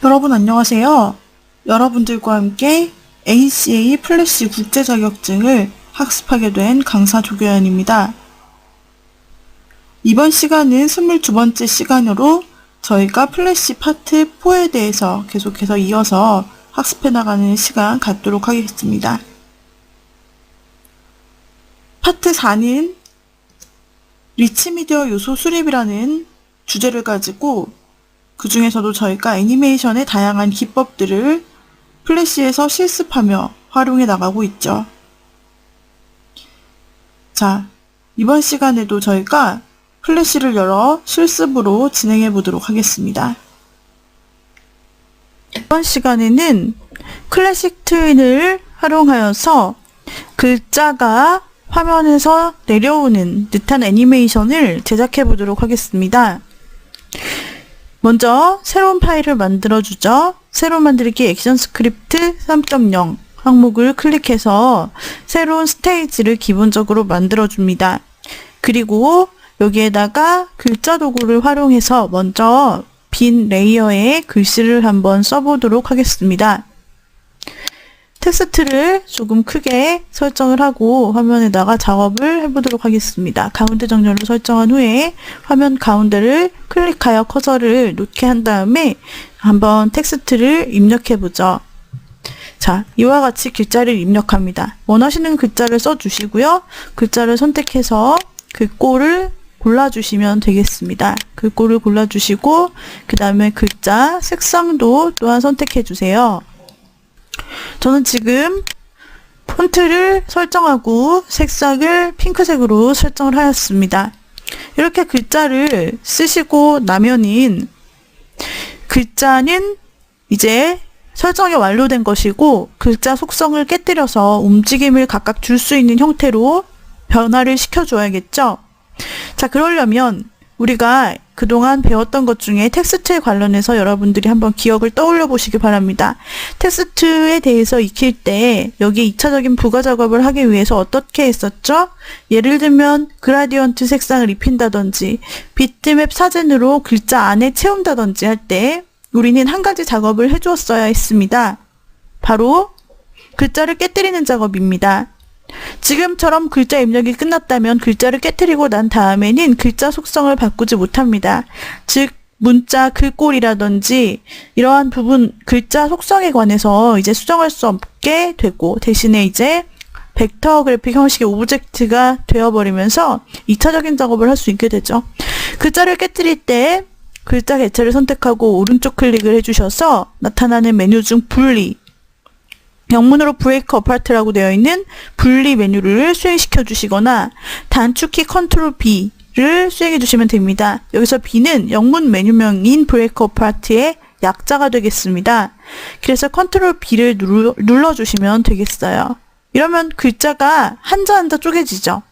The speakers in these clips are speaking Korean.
여러분 안녕하세요. 여러분들과 함께 ACA 플래시 국제 자격증을 학습하게 된 강사 조교연입니다. 이번 시간은 22번째 시간으로 저희가 플래시 파트 4에 대해서 계속해서 이어서 학습해 나가는 시간 갖도록 하겠습니다. 파트 4는 리치 미디어 요소 수립이라는 주제를 가지고 그 중에서도 저희가 애니메이션의 다양한 기법들을 플래시에서 실습하며 활용해 나가고 있죠. 자, 이번 시간에도 저희가 플래시를 열어 실습으로 진행해 보도록 하겠습니다. 이번 시간에는 클래식 트윈을 활용하여서 글자가 화면에서 내려오는 듯한 애니메이션을 제작해 보도록 하겠습니다. 먼저 새로운 파일을 만들어주죠. 새로 만들기 액션 스크립트 3.0 항목을 클릭해서 새로운 스테이지를 기본적으로 만들어줍니다. 그리고 여기에다가 글자 도구를 활용해서 먼저 빈 레이어에 글씨를 한번 써보도록 하겠습니다. 텍스트를 조금 크게 설정을 하고 화면에다가 작업을 해보도록 하겠습니다. 가운데 정렬을 설정한 후에 화면 가운데를 클릭하여 커서를 놓게 한 다음에 한번 텍스트를 입력해보죠. 자, 이와 같이 글자를 입력합니다. 원하시는 글자를 써주시고요. 글자를 선택해서 글꼴을 골라주시면 되겠습니다. 글꼴을 골라주시고 그 다음에 글자 색상도 또한 선택해주세요. 저는 지금 폰트를 설정하고 색상을 핑크색으로 설정을 하였습니다. 이렇게 글자를 쓰시고 나면은 글자는 이제 설정이 완료된 것이고 글자 속성을 깨뜨려서 움직임을 각각 줄 수 있는 형태로 변화를 시켜줘야겠죠. 자, 그러려면 우리가 그동안 배웠던 것 중에 텍스트에 관련해서 여러분들이 한번 기억을 떠올려 보시기 바랍니다. 텍스트에 대해서 익힐 때 여기에 2차적인 부가 작업을 하기 위해서 어떻게 했었죠? 예를 들면 그라디언트 색상을 입힌다든지 비트맵 사진으로 글자 안에 채운다든지 할 때 우리는 한 가지 작업을 해주었어야 했습니다. 바로 글자를 깨뜨리는 작업입니다. 지금처럼 글자 입력이 끝났다면 글자를 깨트리고 난 다음에는 글자 속성을 바꾸지 못합니다. 즉 문자, 글꼴이라든지 이러한 부분 글자 속성에 관해서 이제 수정할 수 없게 되고 대신에 이제 벡터 그래픽 형식의 오브젝트가 되어버리면서 2차적인 작업을 할 수 있게 되죠. 글자를 깨뜨릴 때 글자 개체를 선택하고 오른쪽 클릭을 해주셔서 나타나는 메뉴 중 분리, 영문으로 브레이크 어파트라고 되어 있는 분리 메뉴를 수행시켜 주시거나 단축키 컨트롤 B를 수행해 주시면 됩니다. 여기서 B는 영문 메뉴명인 브레이크 어파트의 약자가 되겠습니다. 그래서 컨트롤 B를 눌러주시면 되겠어요. 이러면 글자가 한자 한자 쪼개지죠.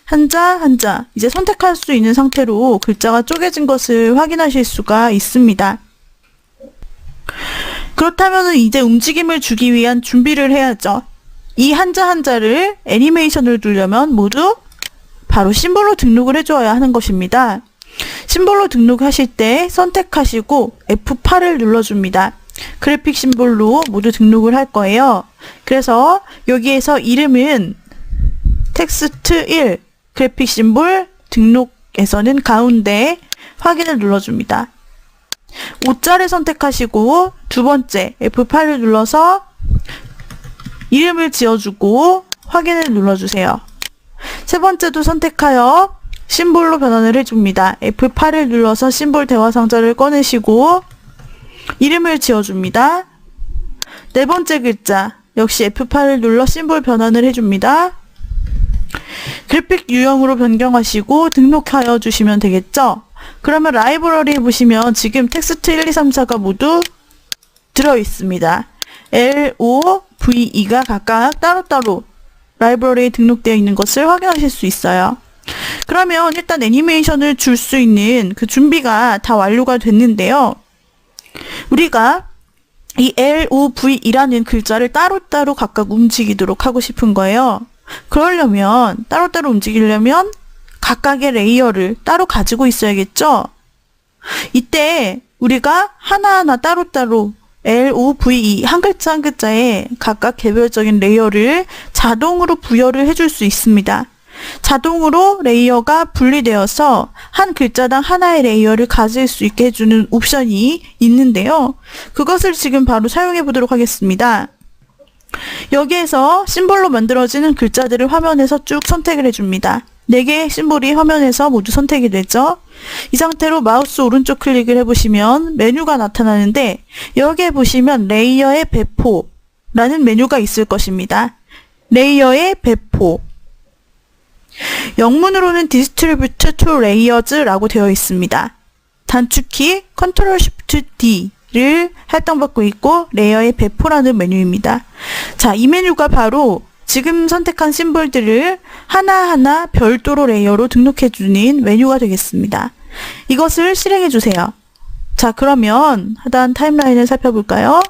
한자 한자 이제 선택할 수 있는 상태로 글자가 쪼개진 것을 확인하실 수가 있습니다. 그렇다면 이제 움직임을 주기 위한 준비를 해야죠. 이 한자 한자를 애니메이션을 두려면 모두 바로 심볼로 등록을 해줘야 하는 것입니다. 심볼로 등록하실 때 선택하시고 F8을 눌러줍니다. 그래픽 심볼로 모두 등록을 할 거예요. 그래서 여기에서 이름은 텍스트 1 그래픽 심볼 등록에서는 가운데 확인을 눌러줍니다. 5자를 선택하시고 두 번째 F8을 눌러서 이름을 지어주고 확인을 눌러주세요. 세 번째도 선택하여 심볼로 변환을 해줍니다. F8을 눌러서 심볼 대화 상자를 꺼내시고 이름을 지어줍니다. 네 번째 글자 역시 F8을 눌러 심볼 변환을 해줍니다. 그래픽 유형으로 변경하시고 등록하여 주시면 되겠죠? 그러면 라이브러리에 보시면 지금 텍스트 1, 2, 3, 4가 모두 들어있습니다. L, O, V, E가 각각 따로따로 라이브러리에 등록되어 있는 것을 확인하실 수 있어요. 그러면 일단 애니메이션을 줄 수 있는 그 준비가 다 완료가 됐는데요. 우리가 이 L, O, V, E라는 글자를 따로따로 각각 움직이도록 하고 싶은 거예요. 그러려면 따로따로 움직이려면 각각의 레이어를 따로 가지고 있어야겠죠? 이때 우리가 하나하나 따로따로 LOVE 한 글자 한 글자에 각각 개별적인 레이어를 자동으로 부여를 해줄 수 있습니다. 자동으로 레이어가 분리되어서 한 글자당 하나의 레이어를 가질 수 있게 해주는 옵션이 있는데요. 그것을 지금 바로 사용해 보도록 하겠습니다. 여기에서 심볼로 만들어지는 글자들을 화면에서 쭉 선택을 해줍니다. 4개의 심볼이 화면에서 모두 선택이 되죠. 이 상태로 마우스 오른쪽 클릭을 해보시면 메뉴가 나타나는데 여기에 보시면 레이어의 배포라는 메뉴가 있을 것입니다. 레이어의 배포. 영문으로는 Distribute to Layers라고 되어 있습니다. 단축키 Ctrl Shift D를 할당받고 있고 레이어의 배포라는 메뉴입니다. 자, 이 메뉴가 바로 지금 선택한 심볼들을 하나하나 별도로 레이어로 등록해주는 메뉴가 되겠습니다. 이것을 실행해주세요. 자, 그러면 하단 타임라인을 살펴볼까요?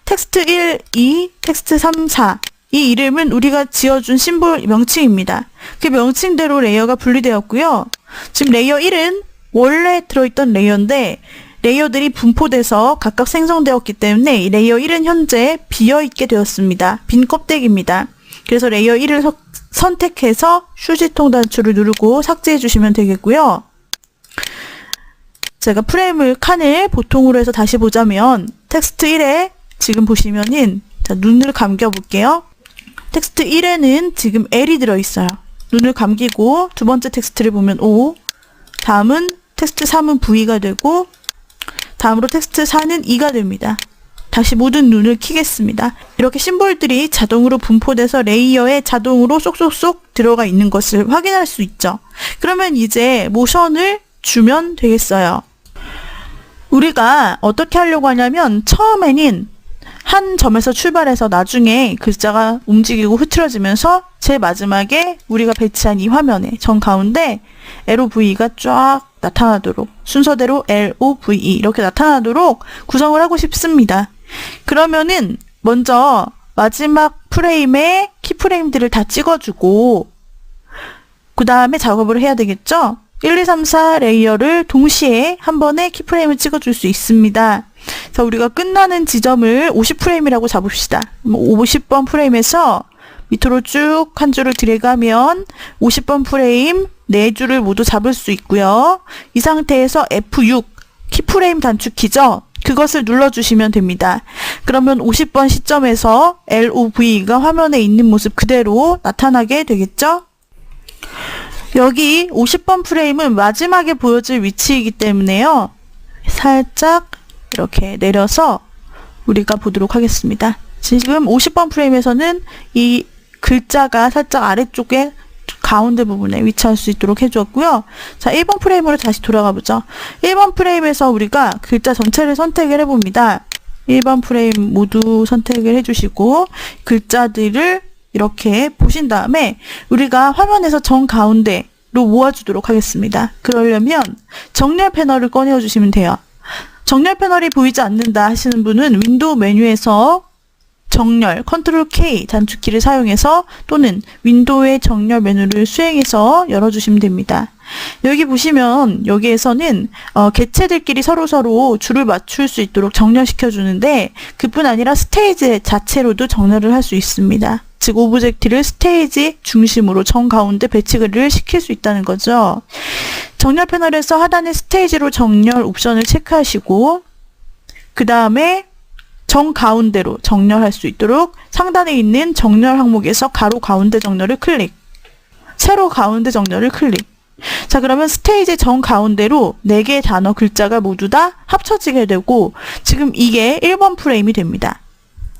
텍스트 1, 2, 텍스트 3, 4. 이 이름은 우리가 지어준 심볼 명칭입니다. 그 명칭대로 레이어가 분리되었고요. 지금 레이어 1은 원래 들어있던 레이어인데 레이어들이 분포돼서 각각 생성되었기 때문에 이 레이어 1은 현재 비어있게 되었습니다. 빈 껍데기입니다. 그래서 레이어 1을 선택해서 휴지통 단추를 누르고 삭제해 주시면 되겠고요. 제가 프레임을 칸을 보통으로 해서 다시 보자면 텍스트 1에 지금 보시면은 자, 눈을 감겨 볼게요. 텍스트 1에는 지금 L이 들어있어요. 눈을 감기고 두 번째 텍스트를 보면 O, 다음은 텍스트 3은 V가 되고 다음으로 텍스트 4는 E가 됩니다. 다시 모든 눈을 켜겠습니다. 이렇게 심볼들이 자동으로 분포돼서 레이어에 자동으로 쏙쏙쏙 들어가 있는 것을 확인할 수 있죠. 그러면 이제 모션을 주면 되겠어요. 우리가 어떻게 하려고 하냐면 처음에는 한 점에서 출발해서 나중에 글자가 움직이고 흐트러지면서 제일 마지막에 우리가 배치한 이 화면에 정가운데 LOVE가 쫙 나타나도록 순서대로 LOVE 이렇게 나타나도록 구성을 하고 싶습니다. 그러면은 먼저 마지막 프레임에 키프레임들을 다 찍어주고 그 다음에 작업을 해야 되겠죠? 1, 2, 3, 4 레이어를 동시에 한 번에 키프레임을 찍어줄 수 있습니다. 그래서 우리가 끝나는 지점을 50프레임이라고 잡읍시다. 50번 프레임에서 밑으로 쭉 한 줄을 드래그하면 50번 프레임 4줄을 모두 잡을 수 있고요. 이 상태에서 F6 키프레임 단축키죠. 그것을 눌러주시면 됩니다. 그러면 50번 시점에서 LOV가 화면에 있는 모습 그대로 나타나게 되겠죠? 여기 50번 프레임은 마지막에 보여질 위치이기 때문에요. 살짝 이렇게 내려서 우리가 보도록 하겠습니다. 지금 50번 프레임에서는 이 글자가 살짝 아래쪽에 가운데 부분에 위치할 수 있도록 해주었고요. 자, 1번 프레임으로 다시 돌아가 보죠. 1번 프레임에서 우리가 글자 전체를 선택을 해봅니다. 1번 프레임 모두 선택을 해주시고 글자들을 이렇게 보신 다음에 우리가 화면에서 정가운데로 모아주도록 하겠습니다. 그러려면 정렬 패널을 꺼내주시면 돼요. 정렬 패널이 보이지 않는다 하시는 분은 윈도우 메뉴에서 정렬, 컨트롤 K 단축키를 사용해서 또는 윈도우의 정렬 메뉴를 수행해서 열어주시면 됩니다. 여기 보시면 여기에서는 객체들끼리 서로 줄을 맞출 수 있도록 정렬시켜 주는데 그뿐 아니라 스테이지 자체로도 정렬을 할 수 있습니다. 즉 오브젝트를 스테이지 중심으로 정가운데 배치를 시킬 수 있다는 거죠. 정렬 패널에서 하단의 스테이지로 정렬 옵션을 체크하시고 그 다음에 정가운데로 정렬할 수 있도록 상단에 있는 정렬 항목에서 가로 가운데 정렬을 클릭, 세로 가운데 정렬을 클릭. 자, 그러면 스테이지 정가운데로 4개의 단어 글자가 모두 다 합쳐지게 되고 지금 이게 1번 프레임이 됩니다.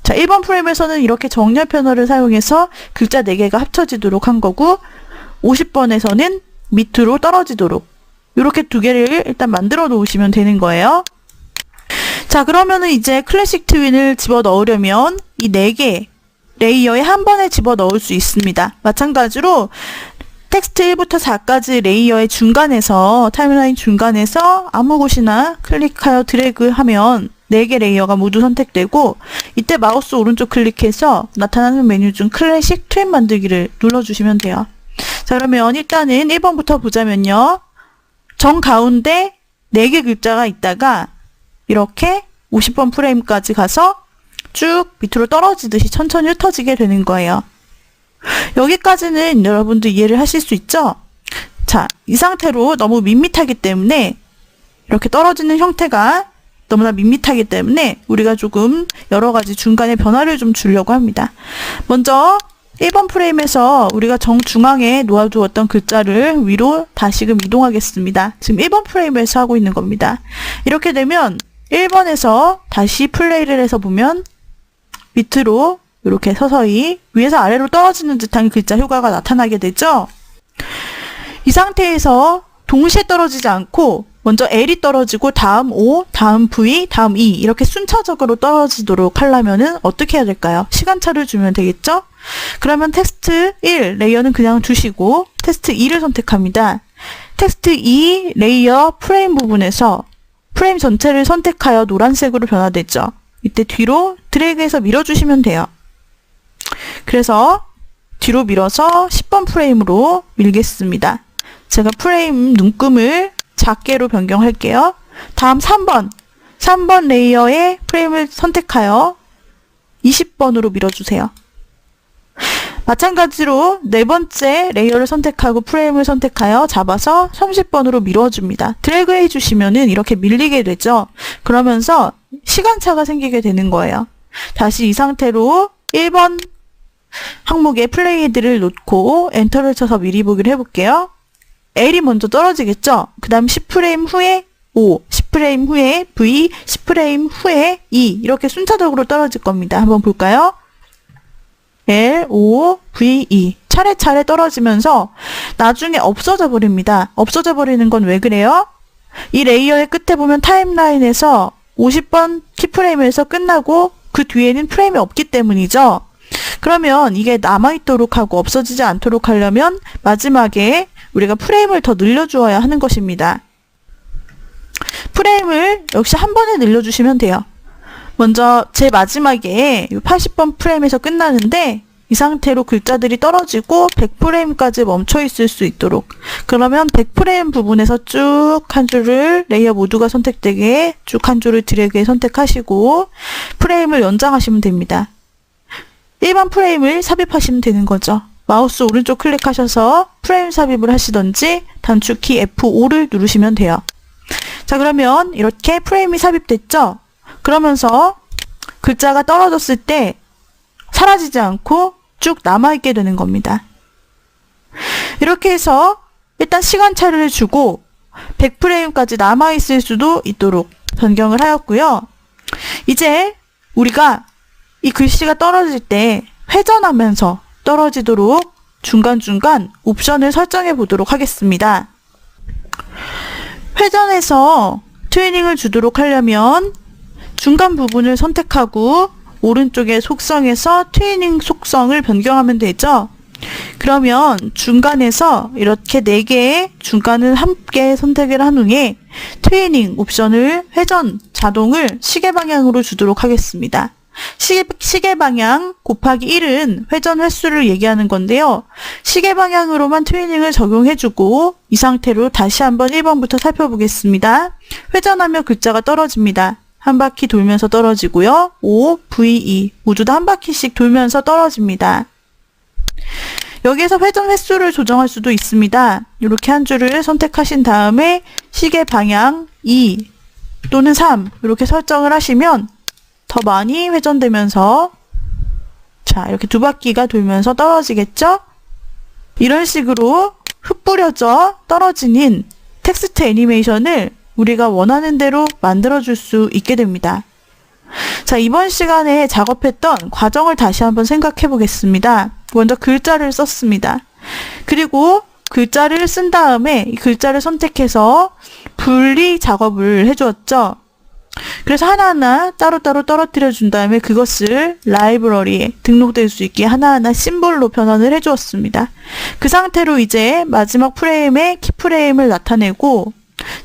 자, 1번 프레임에서는 이렇게 정렬 패널을 사용해서 글자 4개가 합쳐지도록 한 거고 50번에서는 밑으로 떨어지도록 이렇게 2개를 일단 만들어 놓으시면 되는 거예요. 자, 그러면은 이제 클래식 트윈을 집어 넣으려면 이 4개 레이어에 한 번에 집어 넣을 수 있습니다. 마찬가지로 텍스트 1부터 4까지 레이어의 중간에서 타임라인 중간에서 아무 곳이나 클릭하여 드래그하면 4개 레이어가 모두 선택되고 이때 마우스 오른쪽 클릭해서 나타나는 메뉴 중 클래식 트윈 만들기를 눌러주시면 돼요. 자, 그러면 일단은 1번부터 보자면요. 정가운데 4개 글자가 있다가 이렇게 50번 프레임까지 가서 쭉 밑으로 떨어지듯이 천천히 흩어지게 되는 거예요. 여기까지는 여러분도 이해를 하실 수 있죠? 자, 이 상태로 너무 밋밋하기 때문에 이렇게 떨어지는 형태가 너무나 밋밋하기 때문에 우리가 조금 여러 가지 중간에 변화를 좀 주려고 합니다. 먼저 1번 프레임에서 우리가 정중앙에 놓아두었던 글자를 위로 다시금 이동하겠습니다. 지금 1번 프레임에서 하고 있는 겁니다. 이렇게 되면 1번에서 다시 플레이를 해서 보면 밑으로 이렇게 서서히 위에서 아래로 떨어지는 듯한 글자 효과가 나타나게 되죠. 이 상태에서 동시에 떨어지지 않고 먼저 L이 떨어지고 다음 O, 다음 V, 다음 E 이렇게 순차적으로 떨어지도록 하려면은 어떻게 해야 될까요? 시간차를 주면 되겠죠? 그러면 텍스트 1 레이어는 그냥 두시고 텍스트 2를 선택합니다. 텍스트 2 레이어 프레임 부분에서 프레임 전체를 선택하여 노란색으로 변화되죠. 이때 뒤로 드래그해서 밀어주시면 돼요. 그래서 뒤로 밀어서 10번 프레임으로 밀겠습니다. 제가 프레임 눈금을 작게로 변경할게요. 다음 3번 레이어의 프레임을 선택하여 20번으로 밀어주세요. 마찬가지로 네 번째 레이어를 선택하고 프레임을 선택하여 잡아서 30번으로 밀어줍니다. 드래그 해주시면은 이렇게 밀리게 되죠. 그러면서 시간차가 생기게 되는 거예요. 다시 이 상태로 1번 항목에 플레이 헤드를 놓고 엔터를 쳐서 미리 보기를 해볼게요. L이 먼저 떨어지겠죠? 그 다음 10프레임 후에 O, 10프레임 후에 V, 10프레임 후에 E 이렇게 순차적으로 떨어질 겁니다. 한번 볼까요? L, O, V, E 차례차례 떨어지면서 나중에 없어져 버립니다. 없어져 버리는 건 왜 그래요? 이 레이어의 끝에 보면 타임라인에서 50번 키프레임에서 끝나고 그 뒤에는 프레임이 없기 때문이죠. 그러면 이게 남아있도록 하고 없어지지 않도록 하려면 마지막에 우리가 프레임을 더 늘려주어야 하는 것입니다. 프레임을 역시 한 번에 늘려주시면 돼요. 먼저 제 마지막에 80번 프레임에서 끝나는데 이 상태로 글자들이 떨어지고 100프레임까지 멈춰 있을 수 있도록 그러면 100프레임 부분에서 쭉 한 줄을 레이어 모두가 선택되게 쭉 한 줄을 드래그해 선택하시고 프레임을 연장하시면 됩니다. 1번 프레임을 삽입하시면 되는 거죠. 마우스 오른쪽 클릭하셔서 프레임 삽입을 하시던지 단축키 F5를 누르시면 돼요. 자, 그러면 이렇게 프레임이 삽입됐죠? 그러면서 글자가 떨어졌을 때 사라지지 않고 쭉 남아있게 되는 겁니다. 이렇게 해서 일단 시간차를 주고 100프레임까지 남아있을 수도 있도록 변경을 하였고요. 이제 우리가 이 글씨가 떨어질 때 회전하면서 떨어지도록 중간중간 옵션을 설정해 보도록 하겠습니다. 회전해서 트위닝을 주도록 하려면 중간 부분을 선택하고 오른쪽의 속성에서 트위닝 속성을 변경하면 되죠. 그러면 중간에서 이렇게 4개의 중간을 함께 선택을 한 후에 트위닝 옵션을 회전 자동을 시계 방향으로 주도록 하겠습니다. 시계 방향 곱하기 1은 회전 횟수를 얘기하는 건데요. 시계 방향으로만 트위닝을 적용해주고 이 상태로 다시 한번 1번부터 살펴보겠습니다. 회전하며 글자가 떨어집니다. 한 바퀴 돌면서 떨어지고요. O, V, E 모두 다 한 바퀴씩 돌면서 떨어집니다. 여기에서 회전 횟수를 조정할 수도 있습니다. 이렇게 한 줄을 선택하신 다음에 시계 방향 2 또는 3 이렇게 설정을 하시면 더 많이 회전되면서 자 이렇게 두 바퀴가 돌면서 떨어지겠죠? 이런 식으로 흩뿌려져 떨어지는 텍스트 애니메이션을 우리가 원하는 대로 만들어줄 수 있게 됩니다. 자, 이번 시간에 작업했던 과정을 다시 한번 생각해 보겠습니다. 먼저 글자를 썼습니다. 그리고 글자를 쓴 다음에 이 글자를 선택해서 분리 작업을 해주었죠. 그래서 하나하나 따로따로 떨어뜨려 준 다음에 그것을 라이브러리에 등록될 수 있게 하나하나 심볼로 변환을 해주었습니다. 그 상태로 이제 마지막 프레임에 키프레임을 나타내고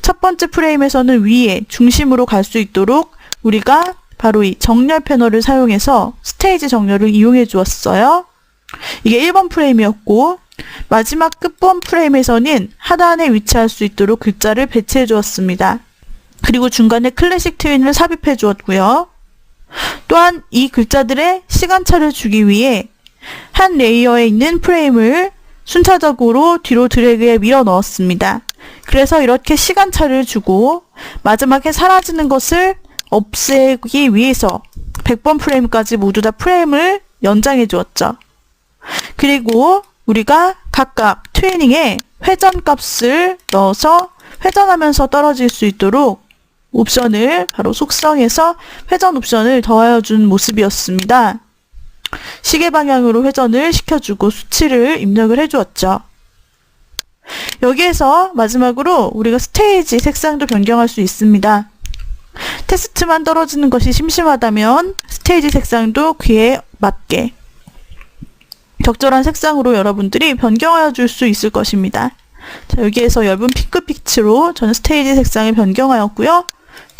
첫 번째 프레임에서는 위에 중심으로 갈 수 있도록 우리가 바로 이 정렬 패널을 사용해서 스테이지 정렬을 이용해 주었어요. 이게 1번 프레임이었고 마지막 끝번 프레임에서는 하단에 위치할 수 있도록 글자를 배치해 주었습니다. 그리고 중간에 클래식 트윈을 삽입해 주었고요. 또한 이 글자들의 시간차를 주기 위해 한 레이어에 있는 프레임을 순차적으로 뒤로 드래그해 밀어 넣었습니다. 그래서 이렇게 시간차를 주고 마지막에 사라지는 것을 없애기 위해서 100번 프레임까지 모두 다 프레임을 연장해 주었죠. 그리고 우리가 각각 트위닝에 회전 값을 넣어서 회전하면서 떨어질 수 있도록 옵션을 바로 속성에서 회전 옵션을 더하여 준 모습이었습니다. 시계 방향으로 회전을 시켜주고 수치를 입력을 해주었죠. 여기에서 마지막으로 우리가 스테이지 색상도 변경할 수 있습니다. 텍스트만 떨어지는 것이 심심하다면 스테이지 색상도 귀에 맞게 적절한 색상으로 여러분들이 변경하여 줄 수 있을 것입니다. 자, 여기에서 엷은 핑크빛으로 저는 스테이지 색상을 변경하였고요.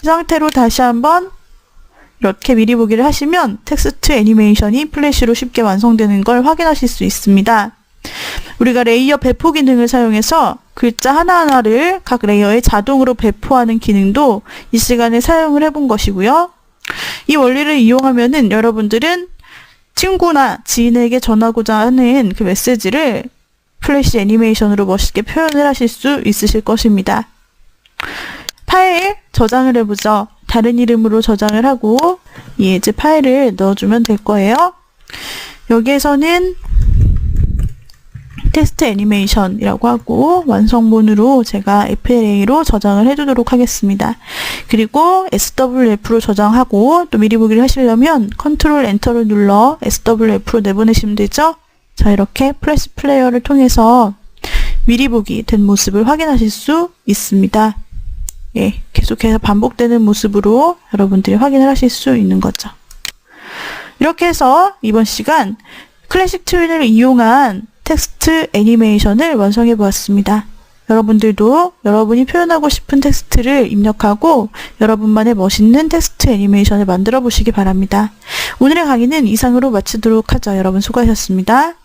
이 상태로 다시 한번 이렇게 미리 보기를 하시면 텍스트 애니메이션이 플래시로 쉽게 완성되는 걸 확인하실 수 있습니다. 우리가 레이어 배포 기능을 사용해서 글자 하나하나를 각 레이어에 자동으로 배포하는 기능도 이 시간에 사용을 해본 것이고요. 이 원리를 이용하면은 여러분들은 친구나 지인에게 전하고자 하는 그 메시지를 플래시 애니메이션으로 멋있게 표현을 하실 수 있으실 것입니다. 파일 저장을 해보죠. 다른 이름으로 저장을 하고 이제 파일을 넣어주면 될 거예요. 여기에서는 텍스트 애니메이션이라고 하고 완성본으로 제가 FLA로 저장을 해두도록 하겠습니다. 그리고 SWF로 저장하고 또 미리 보기를 하시려면 컨트롤 엔터를 눌러 SWF로 내보내시면 되죠. 자, 이렇게 플래시 플레이어를 통해서 미리 보기 된 모습을 확인하실 수 있습니다. 예, 계속해서 반복되는 모습으로 여러분들이 확인을 하실 수 있는 거죠. 이렇게 해서 이번 시간 클래식 트윈을 이용한 텍스트 애니메이션을 완성해 보았습니다. 여러분들도 여러분이 표현하고 싶은 텍스트를 입력하고 여러분만의 멋있는 텍스트 애니메이션을 만들어 보시기 바랍니다. 오늘의 강의는 이상으로 마치도록 하죠. 여러분 수고하셨습니다.